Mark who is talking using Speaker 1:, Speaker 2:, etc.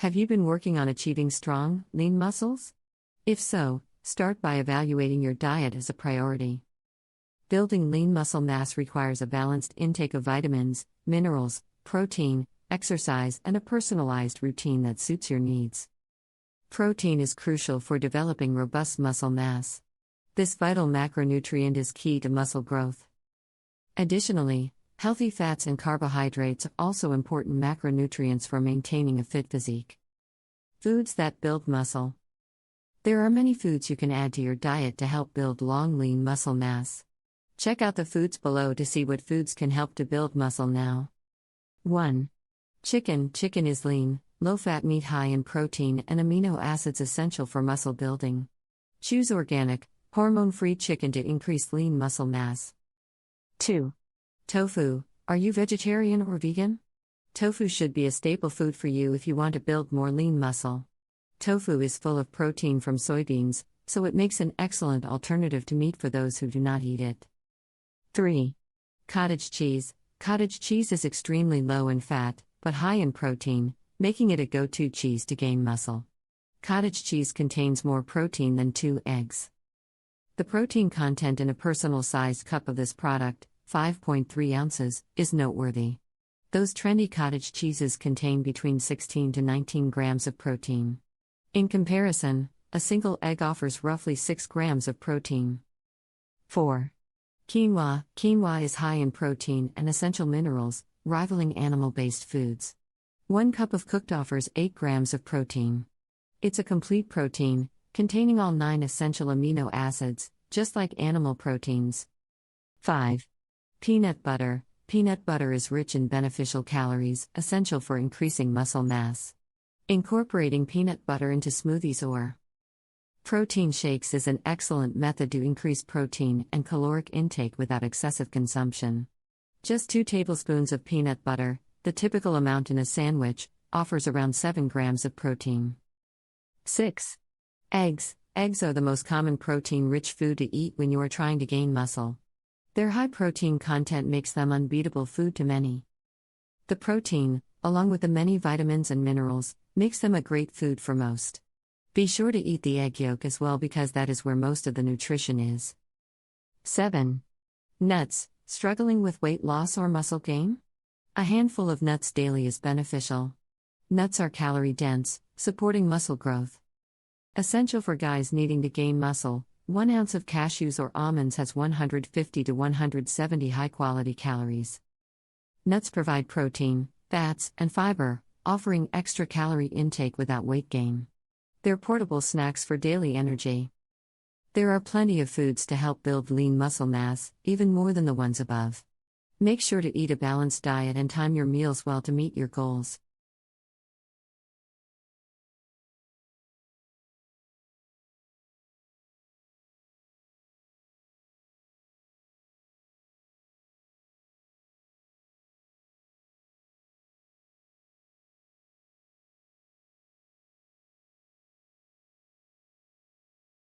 Speaker 1: Have you been working on achieving strong, lean muscles? If so, start by evaluating your diet as a priority. Building lean muscle mass requires a balanced intake of vitamins, minerals, protein, exercise, and a personalized routine that suits your needs. Protein is crucial for developing robust muscle mass. This vital macronutrient is key to muscle growth. Additionally, healthy fats and carbohydrates are also important macronutrients for maintaining a fit physique. Foods that build muscle. There are many foods you can add to your diet to help build long, lean muscle mass. Check out the foods below to see what foods can help to build muscle now. 1. Chicken. Chicken is lean, low-fat meat high in protein and amino acids essential for muscle building. Choose organic, hormone-free chicken to increase lean muscle mass. 2. Tofu. Are you vegetarian or vegan? Tofu should be a staple food for you if you want to build more lean muscle. Tofu is full of protein from soybeans, so it makes an excellent alternative to meat for those who do not eat it. 3. Cottage cheese. Cottage cheese is extremely low in fat, but high in protein, making it a go-to cheese to gain muscle. Cottage cheese contains more protein than 2 eggs. The protein content in a personal-sized cup of this product, 5.3 ounces, is noteworthy. Those trendy cottage cheeses contain between 16 to 19 grams of protein. In comparison, a single egg offers roughly 6 grams of protein. 4. Quinoa. Quinoa is high in protein and essential minerals, rivaling animal-based foods. 1 cup of cooked offers 8 grams of protein. It's a complete protein, containing all 9 essential amino acids, just like animal proteins. 5. Peanut butter. Peanut butter is rich in beneficial calories, essential for increasing muscle mass. Incorporating peanut butter into smoothies or protein shakes is an excellent method to increase protein and caloric intake without excessive consumption. Just 2 tablespoons of peanut butter, the typical amount in a sandwich, offers around 7 grams of protein. 6. Eggs. Eggs are the most common protein-rich food to eat when you are trying to gain muscle. Their high protein content makes them unbeatable food to many. The protein, along with the many vitamins and minerals, makes them a great food for most. Be sure to eat the egg yolk as well because that is where most of the nutrition is. 7. Nuts. Struggling with weight loss or muscle gain? A handful of nuts daily is beneficial. Nuts are calorie-dense, supporting muscle growth. Essential for guys needing to gain muscle, 1 ounce of cashews or almonds has 150 to 170 high-quality calories. Nuts provide protein, fats, and fiber, offering extra calorie intake without weight gain. They're portable snacks for daily energy. There are plenty of foods to help build lean muscle mass, even more than the ones above. Make sure to eat a balanced diet and time your meals well to meet your goals.